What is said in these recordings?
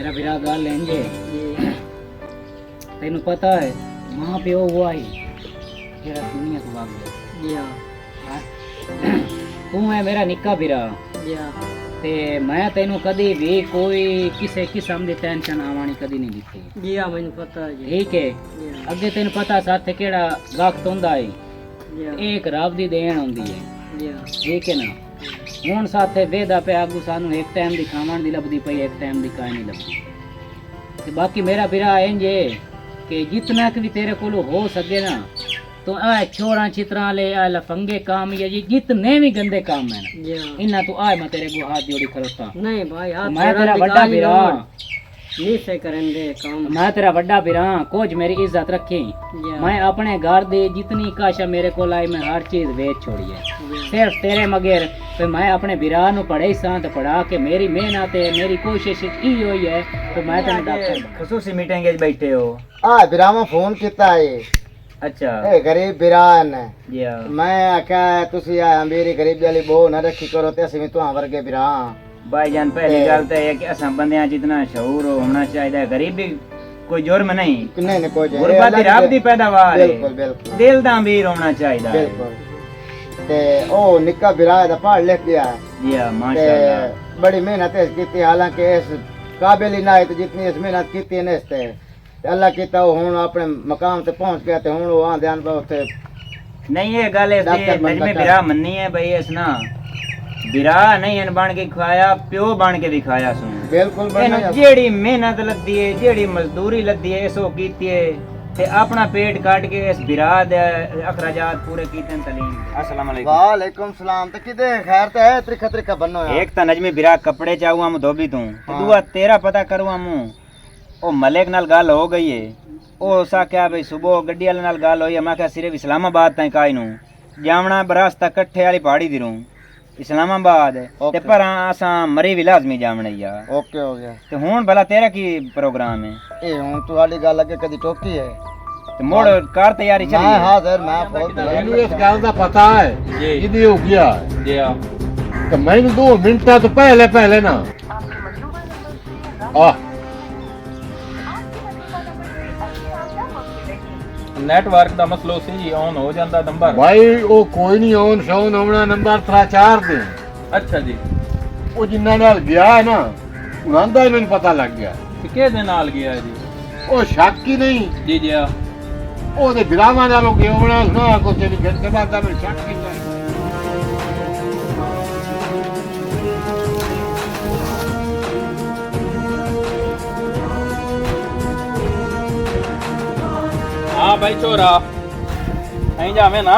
मेरा बिरा गाल लेंगे तेन पता है मां प्यो हुआ ही जेड़ा दुनिया को भाग गया तू है मेरा निक्का बिरा ते मैं तेनू कदी भी कोई किसी किस्म दी टेंशन आवानी कदी नहीं दिखी मैनू पता है ठीक है अगे तेन पता साथ केड़ा वक्त होंदा है एक रब दी देन होंदी है ठीक है ना हुण साथे वेदा पे आगू सानू एक टाइम दी खावण दी लभदी पई एक टाइम दी काई नहीं लभदी ते बाकी मेरा बिरा इंज है कि जितना भी तेरे कोलो हो सके ना तो आ छोरा चित्रा ले आ लफंगे काम ये जितने भी गंदे काम है ना इन्ना तो आए मैं तेरे को हाथ जोड़ी खड़ोता नहीं भाई हाथ मैं तेरा बड़ा बिरा नहीं से करन दे काम मैं तेरा बड़ा बिरा कुछ मेरी इज्जत रखी मैं अपने घर दे जितनी काशा मेरे को लाई मैं हर चीज बेच छोड़ी है सिर्फ तेरे मगर तो मैं अपने बिरा नु पढ़े साथ पढ़ा के मेरी मेहनत है मेरी कोशिश ई होई है तो मैं तेन डॉक्टर खसूसी मीटिंग में बैठे हो आ बिरा में फोन किता है अच्छा ए गरीब बिरान मैं आख्या तुसी मेरी गरीबी वाली बो न रखी करो ते असि तुहां वर्गे बिरा भाईजान पहली गल तो है कि असां बंदियां जितना शऊर होना चाहिए गरीबी कोई जुर्म नहीं नहीं कोई गुरबत रब दी पैदावार है बिल्कुल बिल्कुल दिल दा अमीर होना चाहिए बिल्कुल ते ओ निक्का बिरा दा पढ़ लिख गया जी हां माशाल्लाह बड़ी मेहनत की हालांकि इस काबिल ही ना है तो जितनी इस मेहनत की ने इस अल्लाह कीता हुण अपने मकाम ते पहुंच गया ते हुण वो आंदे आन उथे नहीं ये गल इस नजमे बिरा मन्नी है भाई इस ना बिरा नहीं इन बन के खाया प्यो बन के भी खाया सुन बिल्कुल जेड़ी मेहनत लद्दी है जेड़ी मजदूरी लद्दी है इसो कीती है ते अपना पेट काट के इस बिरा दे अखराजात पूरे कीते तलीम अस्सलाम वालेकुम वालेकुम सलाम ते किदे खैर ते है त्रिखा त्रिखा बनो एक ता नजमे बिरा कपड़े चाहूं हम धोबी तू दुआ तेरा पता करूं हम ओ मलिक नाल गल हो गई है ओ सा क्या भाई सुबह गड्डी वाले नाल गल होई मैं क्या सिर्फ इस्लामाबाद ताई काई नु जावना रास्ता कट्ठे वाली पहाड़ी दी रूं इस्लामाबाद ते पर असा मरी भी लाजमी जावना या ओके हो गया ते हुन भला तेरा की प्रोग्राम है ए हुन तू वाली गल अगे कदी टोकी है ते मोड़ कार तैयारी चली मैं हाजिर मैं फोन मैनू इस गल दा पता है जिदी हो गया जी हां तो मैनू 2 मिनटा तो पहले ना आ नेटवर्क दा मसलो सी ऑन हो जांदा नंबर भाई ओ कोई नहीं ऑन शॉन होना नंबर 3-4 दे अच्छा जी ओ जिन्ना नाल गया है ना उन्हां दा ही मैनू पता लग गया कि के दे नाल गया जी ओ शक ही नहीं जी जी ओ दे बिरावा नाल गया होना ना को तेरी घर के बाद मैं शक ही नहीं हाँ भाई छोरा नहीं जावे ना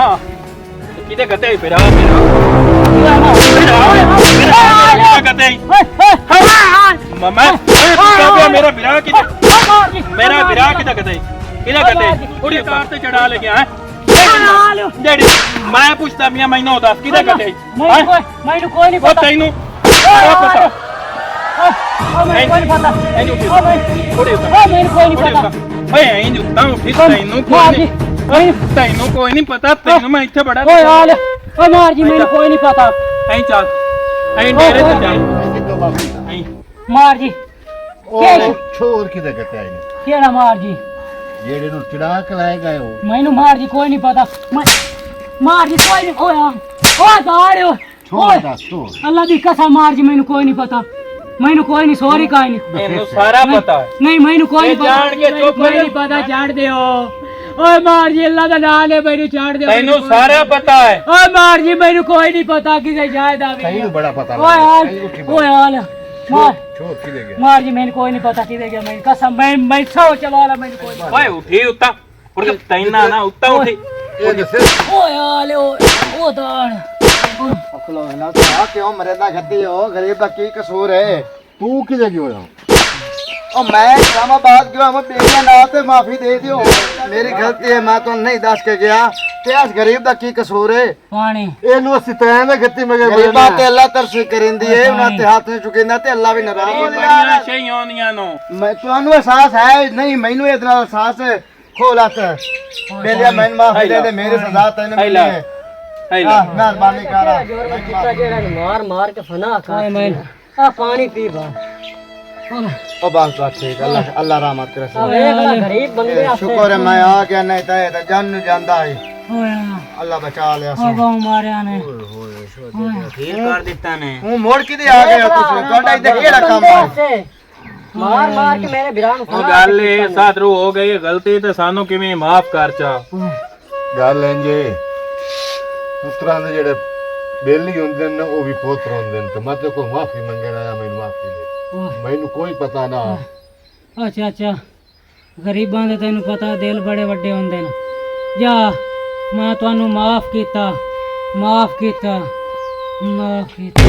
किते गते फिरा मेरा गते मम्मा मेरा बिरा किते मेरा बिरा किते गते किते गते उड़ी कार ते चढ़ा ले गया है डैडी मैं पूछता मियां मैनू दस किते गते मैनू कोई नहीं पता तैनू मैनू कोई नहीं पता मैनू कोई नहीं पता ਓਏ ਐਂ ਜੁੱਤਾ ਉੱਠੀ ਤੈਨੂੰ ਕੋਈ ਨਹੀਂ ਪਤਾ ਤੈਨੂੰ ਮੈਂ ਇੱਥੇ ਬੜਾ ਓਏ ਹਾਲ ਓ ਮਾਰ ਜੀ ਮੈਨੂੰ ਕੋਈ ਨਹੀਂ ਪਤਾ ਐਂ ਚੱਲ ਐਂ ਡੇਰੇ ਤੇ ਚੱਲ ਐਂ ਮਾਰ ਜੀ ओ छोर किदे कहते हैं ਕਿਹੜਾ ਮਾਰ ਜੀ जेड़े नु चढ़ा के लाए गए हो ਮੈਨੂੰ ਮਾਰ ਜੀ ਕੋਈ ਨਹੀਂ ਪਤਾ ਮਾਰ ਜੀ ਕੋਈ ਨਹੀਂ ਹੋਇਆ ਓ ਦਾੜਿਓ छोड़ दा छोड़ ਅੱਲਾ ਦੀ ਕਸਮ ਮਾਰ ਜੀ ਮੈਨੂੰ ਕੋਈ ਨਹੀਂ ਪਤਾ ਮੈਨੂੰ ਕੋਈ ਨਹੀਂ ਸੌਰੀ ਕਾਈ ਨਹੀਂ ਇਹਨੂੰ ਸਾਰਾ ਪਤਾ ਹੈ ਨਹੀਂ ਮੈਨੂੰ ਕੋਈ ਨਹੀਂ ਪਤਾ ਜਾਣ ਕੇ ਚੁੱਪ ਕੋਈ ਨਹੀਂ ਪਤਾ ਛੱਡ ਦਿਓ ਓਏ ਮਾਰ ਜੀ ਅੱਲਾ ਦਾ ਨਾਮ ਲੈ ਮੈਨੂੰ ਛੱਡ ਦਿਓ ਤੈਨੂੰ ਸਾਰਾ ਪਤਾ ਹੈ ਓਏ ਮਾਰ ਜੀ ਮੈਨੂੰ ਕੋਈ ਨਹੀਂ ਪਤਾ ਕਿਸੇ ਸ਼ਾਇਦ ਆਵੇ सही बड़ा पता ਓਏ ਹਾਲ ਓਏ ਹਾਲ ਮਾਰ छोड़ किदे गया मार जी मैंने कोई नहीं पता किधर गया मैं कसम मैं सौ चवाला मैंने कोई नहीं ਓਏ ਉੱਠੀ ਉੱਤਾ ਉੜ ਤੈਨਾਂ ਨਾ ਉੱਤਾ ਉੱਠੀ ए दसे ओए हाल ओ दान अखलो है ना तो क्यों मरेदा गद्दी हो गरीब का की कसूर है तू किदे गयो हो ओ मैं इस्लामाबाद गया मैं बेटियां ना ते माफी दे दियो मेरी गलती है मैं तो नहीं दस के गया ते इस गरीब दा की कसूर है पानी एनु असि तैं दे गत्ती मगे गरीबा ते अल्लाह तरस करिंदी है उना ते हाथ में चुकिंदा ते अल्लाह भी नाराज हो ਬੜੀਆਂ ਸ਼ਈਆਂ ਆਉਂਦੀਆਂ ਨੂੰ मैं ਤੁਹਾਨੂੰ एहसास है नहीं मैनू इतना एहसास है खोलत बेलिया मैं माफी दे दे मेरी सजा तैनू मिली है मेहरबानी कर मार मार के फना कर मैं आ पानी पी बा ओ बस बस ठीक अल्लाह अल्लाह रहमत करे गरीब बंदे शुक्र है मैं आ गया नहीं तो जान नहीं जांदा है होया अल्लाह बचा लिया ओ गाँव मारिया ने ठीक कर दिता ने हूं मोड़ किदे आ गया तुसी ਤੁਹਾਡਾ ਇੱਥੇ ਕਿਹੜਾ ਕੰਮ ਹੈ मार मार के मेरे बिरान ਉਹ ਗੱਲ ਇਹ ਸਾਥਰੂ ਹੋ ਗਈ ਹੈ ਗਲਤੀ ਤੇ ਸਾਨੂੰ ਕਿਵੇਂ ਮਾਫ ਕਰ ਚਾ ਗੱਲ ਇੰਜੇ ਪੁੱਤਰਾਂ ਦੇ ਜਿਹੜੇ ਬੇਲੀ ਹੁੰਦੇ ਨੇ ਉਹ ਵੀ ਪੁੱਤਰ ਹੁੰਦੇ ਨੇ ਤੇ ਮੈਂ ਤੇ ਕੋਈ ਮਾਫੀ ਮੰਗਣ ਆਇਆ ਮੈਨੂੰ ਮਾਫੀ ਦੇ ਮੈਨੂੰ ਕੋਈ ਪਤਾ ਨਾ ਅੱਛਾ ਅੱਛਾ ਗਰੀਬਾਂ ਦੇ ਤੈਨੂੰ ਪਤਾ ਦਿਲ ਬੜੇ ਵੱਡੇ ਹੁੰਦੇ ਨੇ ਜਾ ਮੈਂ ਤੁਹਾਨੂੰ ਮਾਫ ਕੀਤਾ ਮਾਫ ਕੀਤਾ ਮਾਫ ਕੀਤਾ